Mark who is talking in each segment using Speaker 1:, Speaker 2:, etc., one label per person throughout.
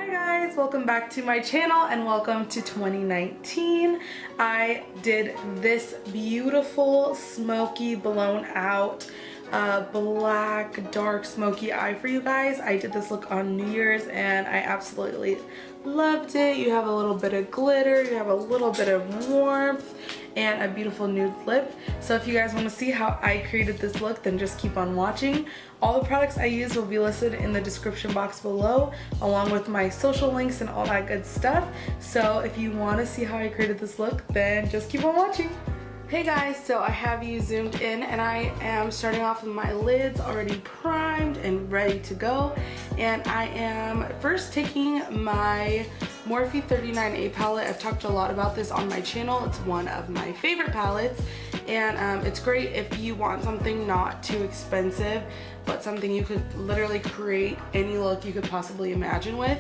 Speaker 1: Hi guys, welcome back to my channel and welcome to 2019. I did this beautiful smoky blown out black dark smoky eye for you guys. I did this look on New Year's and I absolutely loved it. You have a little bit of glitter, you have a little bit of warmth, and a beautiful nude lip. So if you guys want to see how I created this look, then just keep on watching. All the products I use will be listed in the description box below, along with my social links and all that good stuff. So if you want to see how I created this look, then just keep on watching. Hey guys, so I have you zoomed in and I am starting off with my lids already primed and ready to go. And I am first taking my Morphe 39A palette. I've talked a lot about this on my channel. It's one of my favorite palettes, and it's great if you want something not too expensive, but something you could literally create any look you could possibly imagine with.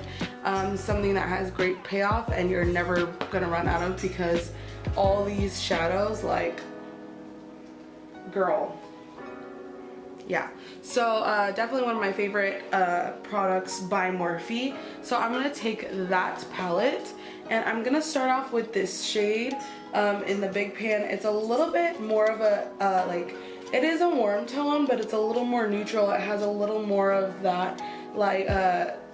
Speaker 1: Something that has great payoff and you're never gonna run out of, because all these shadows, like, girl. Yeah, so definitely one of my favorite products by Morphe. So I'm gonna take that palette and I'm gonna start off with this shade in the big pan. It's a little bit more of a like, it is a warm tone, but it's a little more neutral. It has a little more of that like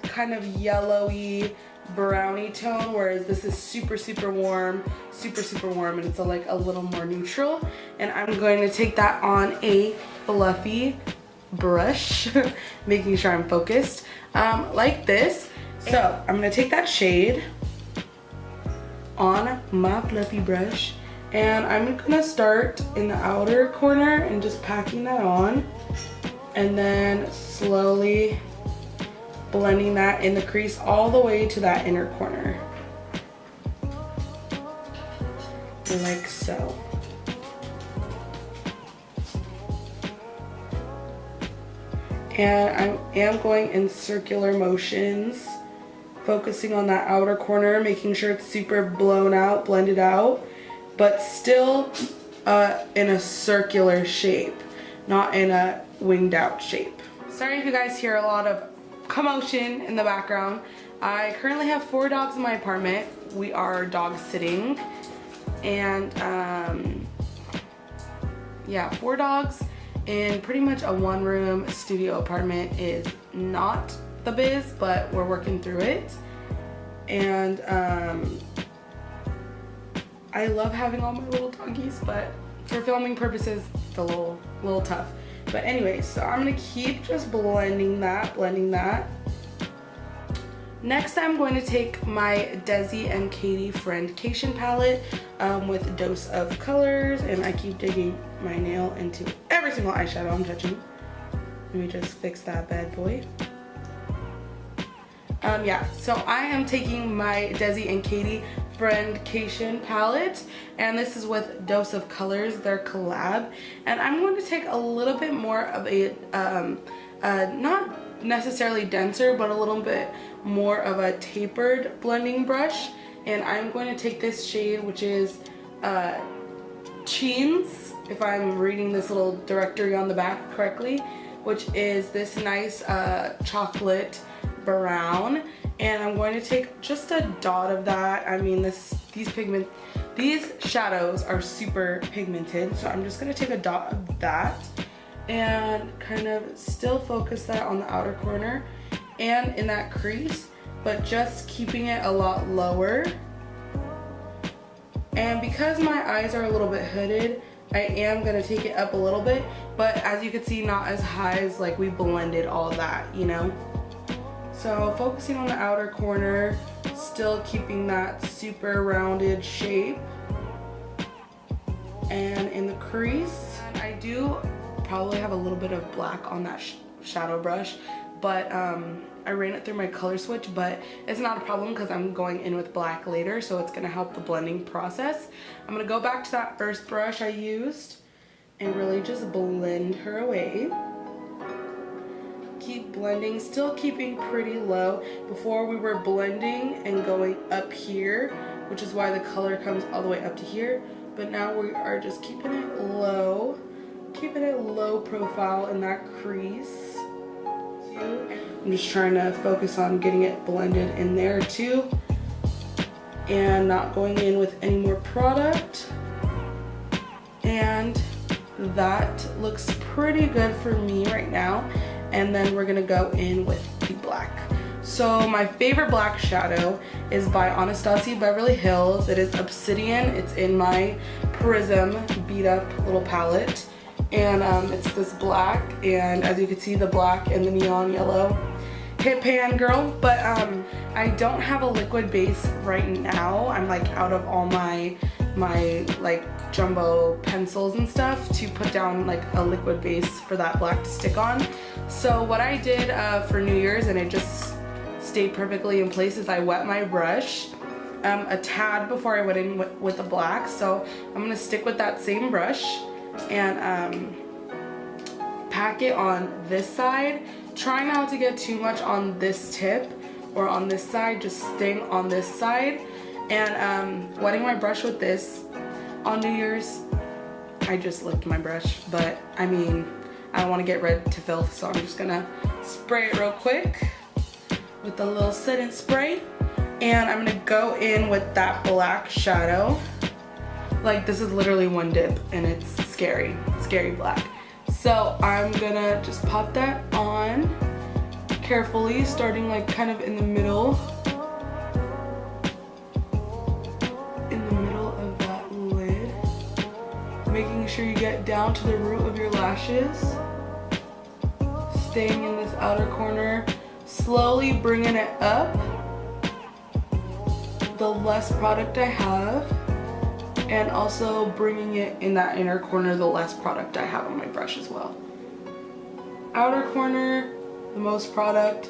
Speaker 1: kind of yellowy brownie tone, whereas this is super warm, and it's like a little more neutral. And I'm going to take that on a fluffy brush, making sure I'm focused, like this. So I'm gonna take that shade on my fluffy brush and I'm gonna start in the outer corner and just packing that on, and then slowly blending that in the crease all the way to that inner corner, like so. And I am going in circular motions, focusing on that outer corner, making sure it's super blown out, blended out, but still in a circular shape, not in a winged out shape. Sorry if you guys hear a lot of commotion in the background. I currently have 4 dogs in my apartment. We are dog sitting, and yeah, 4 dogs in pretty much a 1-room studio apartment is not the biz, but we're working through it. And I love having all my little doggies, but for filming purposes it's a little tough. But anyway, so I'm gonna keep just blending that. Next, I'm going to take my Desi and Katy Friendcation palette with Dose of Colors, and I keep digging my nail into every single eyeshadow I'm touching. Let me just fix that bad boy. Yeah, so I am taking my Desi and Katy Friendcation palette, and this is with Dose of Colors, their collab. And I'm going to take a little bit more of a, not necessarily denser, but a little bit more of a tapered blending brush. And I'm going to take this shade, which is Cheens, if I'm reading this little directory on the back correctly, which is this nice chocolate brown. And I'm going to take just a dot of that. I mean, these shadows are super pigmented, so I'm just going to take a dot of that and kind of still focus that on the outer corner and in that crease, but just keeping it a lot lower. And because my eyes are a little bit hooded, I am going to take it up a little bit, but as you can see, not as high as like we blended all of that, you know? So focusing on the outer corner, still keeping that super rounded shape. And in the crease, I do probably have a little bit of black on that shadow brush, but I ran it through my color switch, but it's not a problem because I'm going in with black later, so it's going to help the blending process. I'm going to go back to that first brush I used and really just blend her away. Keep blending, still keeping pretty low. Before we were blending and going up here, which is why the color comes all the way up to here, but now we are just keeping it low profile in that crease. you. I'm just trying to focus on getting it blended in there too, and not going in with any more product. And that looks pretty good for me right now. And then we're gonna go in with the black. So my favorite black shadow is by Anastasia Beverly Hills. It is Obsidian. It's in my Prism beat up little palette. And it's this black, and as you can see, the black and the neon yellow hit pan girl. But I don't have a liquid base right now. I'm like out of all my like jumbo pencils and stuff to put down like a liquid base for that black to stick on. So what I did for New Year's, and it just stayed perfectly in place, is I wet my brush a tad before I went in with the black. So I'm gonna stick with that same brush and pack it on this side. Try not to get too much on this tip or on this side, just staying on this side. And wetting my brush with this on New Year's. I just licked my brush, but I mean, I don't want to get red to filth, so I'm just gonna spray it real quick with a little set and spray. And I'm gonna go in with that black shadow. Like, this is literally one dip and it's scary black. So I'm gonna just pop that on carefully, starting like kind of in the middle of that lid, making sure you get down to the root of your lashes, staying in this outer corner, slowly bringing it up the less product I have, and also bringing it in that inner corner the less product I have on my brush as well. Outer corner, the most product,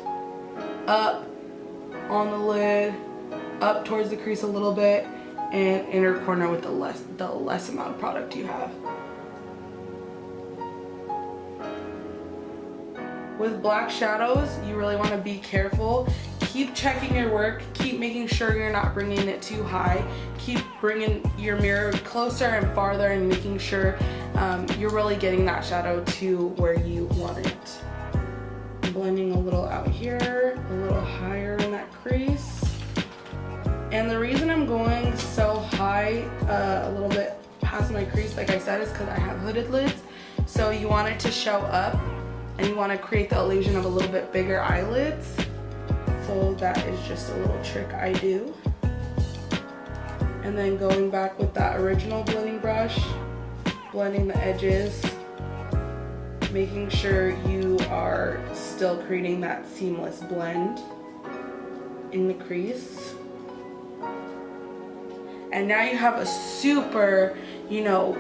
Speaker 1: up on the lid, up towards the crease a little bit, and inner corner with the less amount of product you have. With black shadows, you really want to be careful. Keep checking your work, keep making sure you're not bringing it too high, keep bringing your mirror closer and farther and making sure you're really getting that shadow to where you want it. Blending a little out here, a little higher in that crease. And the reason I'm going so high, a little bit past my crease, like I said, is because I have hooded lids. So you want it to show up and you want to create the illusion of a little bit bigger eyelids. So that is just a little trick I do. And then going back with that original blending brush, blending the edges, making sure you are still creating that seamless blend in the crease. And now you have a super, you know,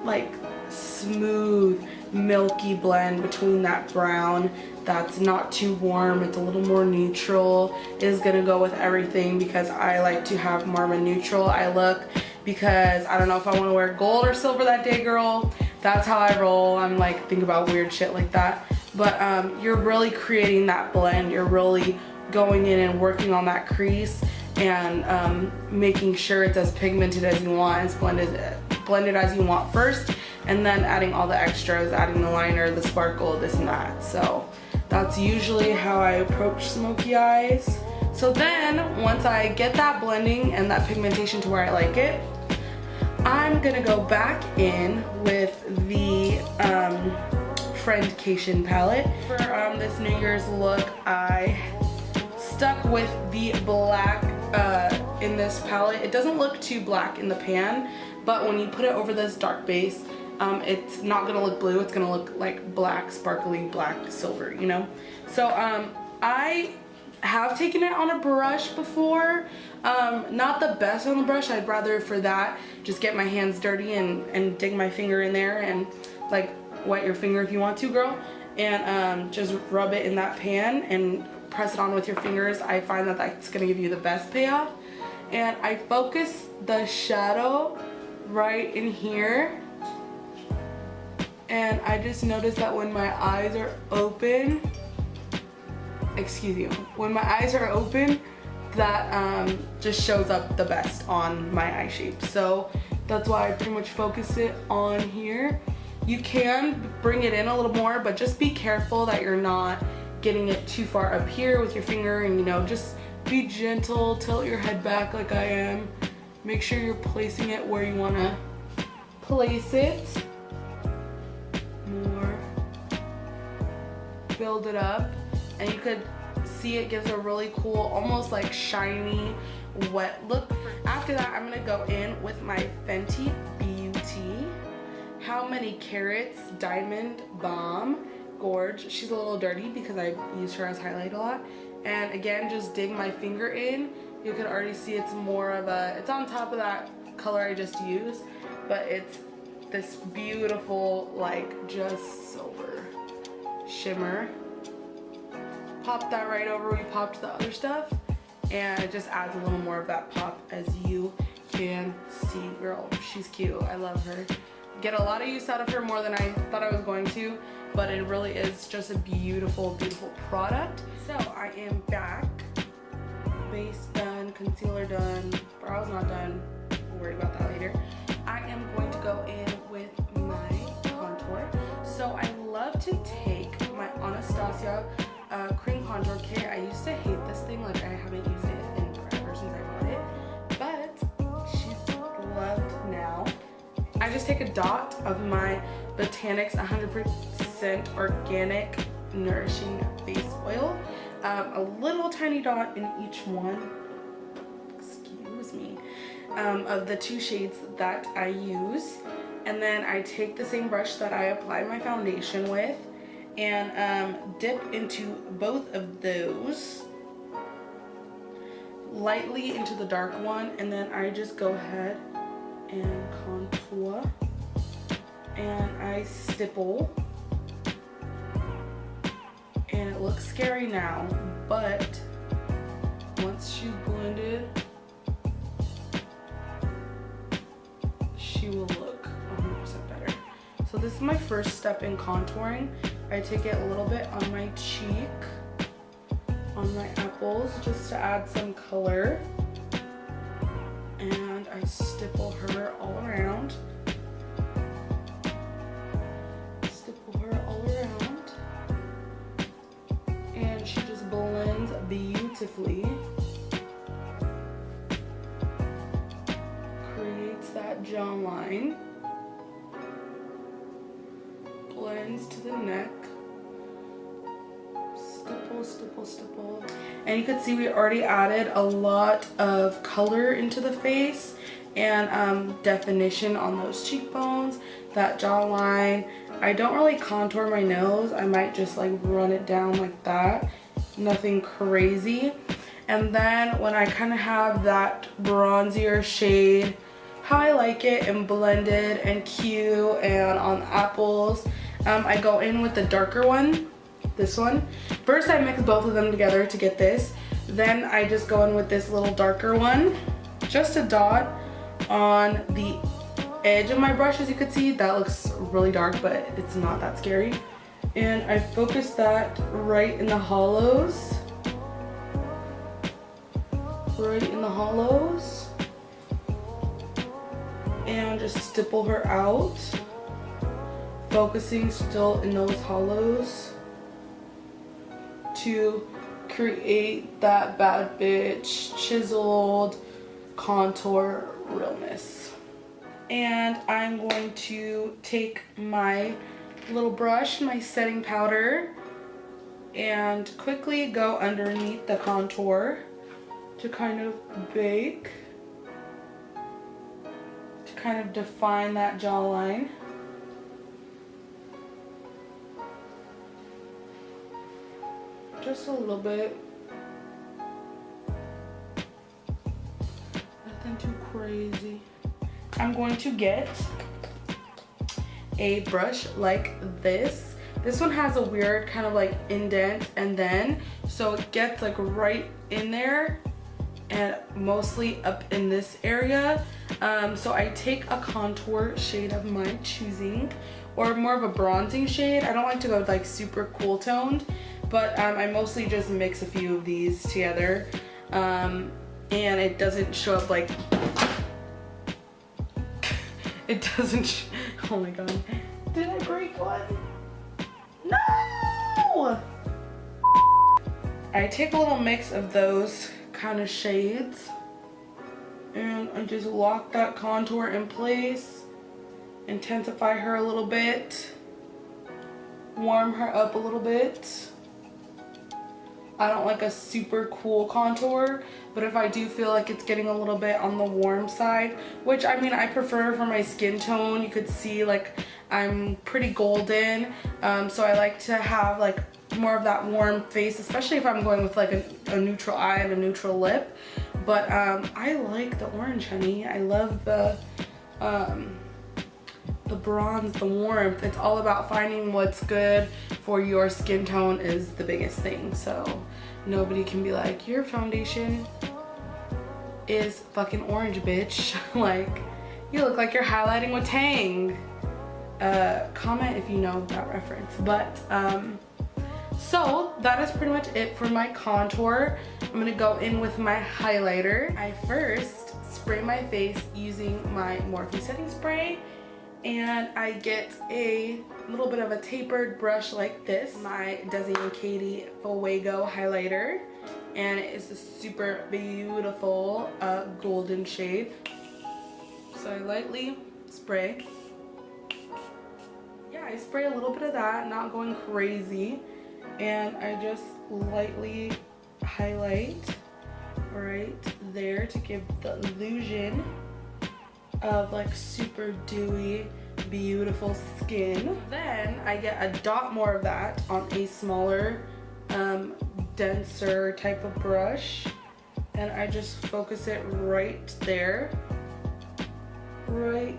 Speaker 1: like smooth, milky blend between that brown that's not too warm, it's a little more neutral. It is gonna go with everything because I like to have more of a neutral eye look, because I don't know if I want to wear gold or silver that day, girl. That's how I roll. I'm like, think about weird shit like that. But you're really creating that blend. You're really going in and working on that crease and making sure it's as pigmented as you want, as blended as you want first, and then adding all the extras, adding the liner, the sparkle, this and that. So that's usually how I approach smoky eyes. So then once I get that blending and that pigmentation to where I like it, I'm gonna go back in with the Friendcation palette. For this New Year's look, I stuck with the black in this palette. It doesn't look too black in the pan, but when you put it over this dark base, it's not gonna look blue, it's gonna look like black, sparkly black silver, you know? So I have taken it on a brush before. Not the best on the brush. I'd rather for that just get my hands dirty and dig my finger in there and like wet your finger if you want to, girl, and just rub it in that pan and press it on with your fingers. I find that that's gonna give you the best payoff. And I focus the shadow right in here, and I just noticed that when my eyes are open, when my eyes are open, that just shows up the best on my eye shape. So that's why I pretty much focus it on here. You can bring it in a little more, but just be careful that you're not getting it too far up here with your finger, and you know, just be gentle, tilt your head back like I am. Make sure you're placing it where you want to place it. More. Build it up, and you could see it gives a really cool, almost like shiny, wet look. After that, I'm gonna go in with my Fenty Beauty How Many Carats Diamond Bomb. Gorge. She's a little dirty because I use her as highlight a lot. And again, just dig my finger in. You can already see it's more of a, it's on top of that color I just used, but it's this beautiful, like, just silver shimmer. Pop that right over where we popped the other stuff, and it just adds a little more of that pop, as you can see. Girl, she's cute. I love her. Get a lot of use out of her, more than I thought I was going to, but it really is just a beautiful, beautiful product. So I am back. Base done, concealer done, brows not done. We'll worry about that later. I am going to go in with my contour. So I love to take my Anastasia cream contour kit. I used to hate this thing, like I haven't used it in forever since I bought it, but she's loved now. I just take a dot of my Botanics 100% organic nourishing face oil, a little tiny dot in each one, excuse me, of the 2 shades that I use, and then I take the same brush that I applied my foundation with and dip into both of those lightly into the dark one, and then I just go ahead and contour, and I stipple, and it looks scary now, but once she's blended, she will look 100% better. So this is my first step in contouring. I take it a little bit on my cheek, on my apples, just to add some color, and I stipple her all around. Stipple her all around, and she just blends beautifully. Creates that jawline. Blends to the neck. Stipple, stipple, stipple. And you can see we already added a lot of color into the face and definition on those cheekbones, that jawline. I don't really contour my nose. I might just like run it down like that. Nothing crazy. And then when I kind of have that bronzier shade, how I like it, and blended and cute and on apples, I go in with the darker one, this one. First I mix both of them together to get this. Then I just go in with this little darker one, just a dot on the edge of my brush. As you can see, that looks really dark, but it's not that scary. And I focus that right in the hollows. Right in the hollows. And just stipple her out. Focusing still in those hollows to create that bad bitch chiseled contour realness. And I'm going to take my little brush, my setting powder, and quickly go underneath the contour to kind of bake, to kind of define that jawline. Just a little bit. Nothing too crazy. I'm going to get a brush like this. This one has a weird kind of like indent and then, so it gets like right in there and mostly up in this area. So I take a contour shade of my choosing, or more of a bronzing shade. I don't like to go like super cool toned, but I mostly just mix a few of these together, and it doesn't show up like, it doesn't, oh my god, did I break one? No! I take a little mix of those kind of shades and I just lock that contour in place, intensify her a little bit, warm her up a little bit. I don't like a super cool contour, but if I do feel like it's getting a little bit on the warm side, which I mean I prefer for my skin tone, you could see like I'm pretty golden, so I like to have like more of that warm face, especially if I'm going with like a neutral eye and a neutral lip. But I like the orange, honey. I love the bronze, the warmth. It's all about finding what's good for your skin tone is the biggest thing. So nobody can be like, your foundation is fucking orange, bitch. Like, you look like you're highlighting with Tang. Comment if you know that reference. But so that is pretty much it for my contour. I'm gonna go in with my highlighter. I first spray my face using my Morphe setting spray, and I get a little bit of a tapered brush like this, my Desi and Katy Fuego highlighter, and it is a super beautiful golden shade. So I lightly spray. Yeah, I spray a little bit of that, not going crazy, and I just lightly highlight right there to give the illusion of like super dewy, beautiful skin. Then I get a dot more of that on a smaller, denser type of brush, and I just focus it right there, right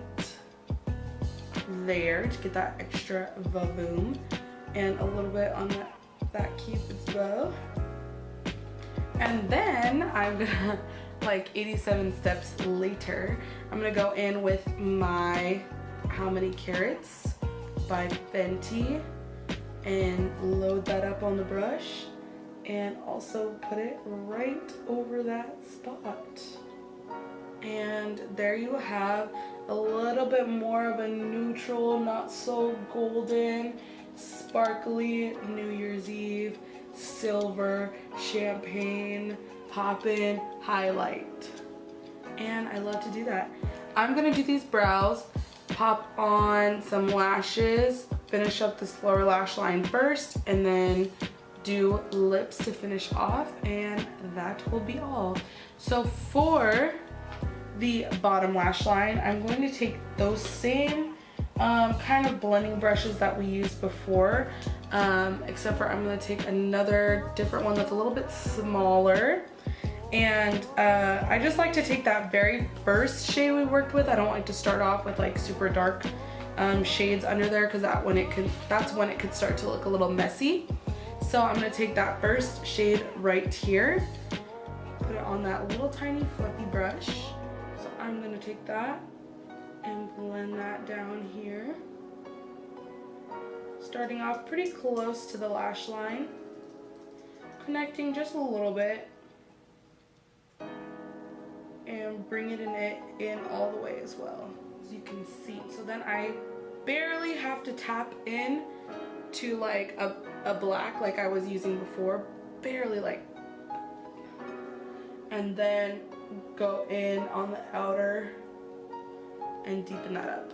Speaker 1: there to get that extra va-boom, and a little bit on that Cupid's bow. And then I'm gonna, like 87 steps later, I'm gonna go in with my How Many Carats by Fenty and load that up on the brush and also put it right over that spot. And there you have a little bit more of a neutral, not so golden, sparkly New Year's Eve silver champagne poppin' highlight. And I love to do that. I'm gonna do these brows, pop on some lashes, finish up this lower lash line first, and then do lips to finish off, and that will be all. So for the bottom lash line, I'm going to take those same kind of blending brushes that we used before, except for I'm going to take another different one that's a little bit smaller. And I just like to take that very first shade we worked with. I don't like to start off with like super dark shades under there, because that's when it could start to look a little messy. So I'm going to take that first shade right here, put it on that little tiny fluffy brush. So I'm going to take that and blend that down here, starting off pretty close to the lash line, connecting just a little bit, and bringing it in all the way as well, as you can see. So then I barely have to tap in to like a black like I was using before, barely, like, and then go in on the outer and deepen that up.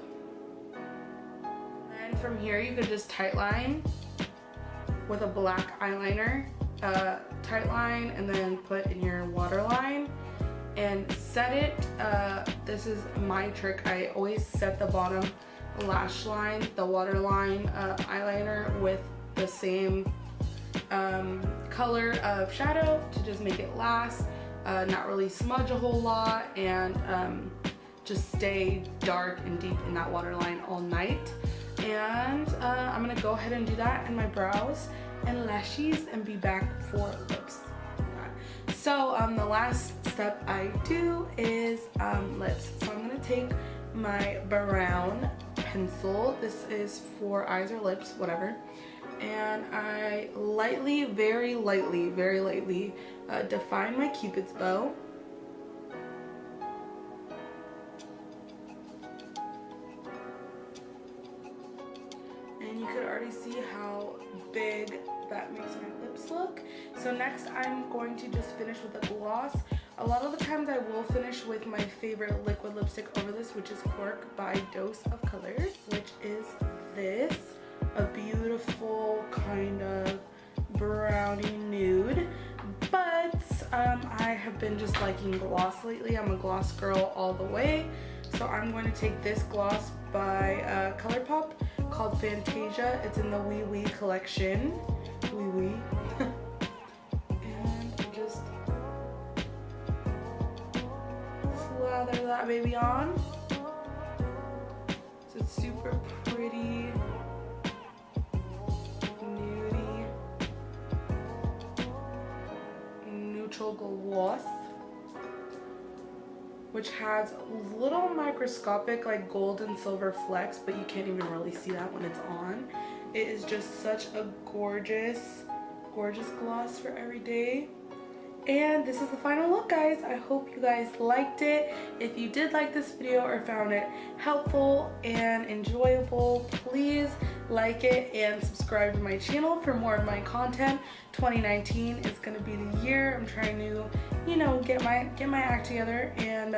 Speaker 1: And from here you could just tight line with a black eyeliner, tight line, and then put in your waterline and set it. This is my trick. I always set the bottom lash line, the waterline eyeliner with the same color of shadow to just make it last, not really smudge a whole lot, and just stay dark and deep in that waterline all night. And I'm gonna go ahead and do that in my brows and lashes and be back for lips. So the last step I do is lips. So I'm gonna take my brown pencil. This is for eyes or lips, whatever. And I lightly, very lightly define my Cupid's bow. And you could already see how big that makes my lips look. So next I'm going to just finish with a gloss. A lot of the times I will finish with my favorite liquid lipstick over this, which is Cork by Dose of Colors, which is this, a beautiful kind of brownie nude. But I have been just liking gloss lately. I'm a gloss girl all the way. So I'm going to take this gloss by Colourpop called Fantasia. It's in the Wee Wee collection. Wee Wee. And just slather that baby on. So it's super pretty, nudie, neutral gloss, which has little microscopic like gold and silver flecks, but you can't even really see that when it's on. It is just such a gorgeous, gorgeous gloss for every day. And this is the final look, guys. I hope you guys liked it. If you did like this video or found it helpful and enjoyable, please like it and subscribe to my channel for more of my content. 2019 is gonna be the year I'm trying to, you know, get my act together and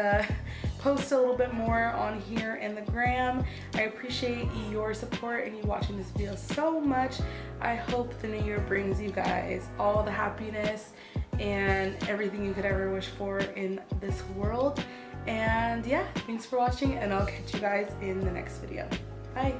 Speaker 1: post a little bit more on here in the gram. I appreciate your support and you watching this video so much. I hope the new year brings you guys all the happiness and everything you could ever wish for in this world. And yeah, thanks for watching, and I'll catch you guys in the next video. Bye.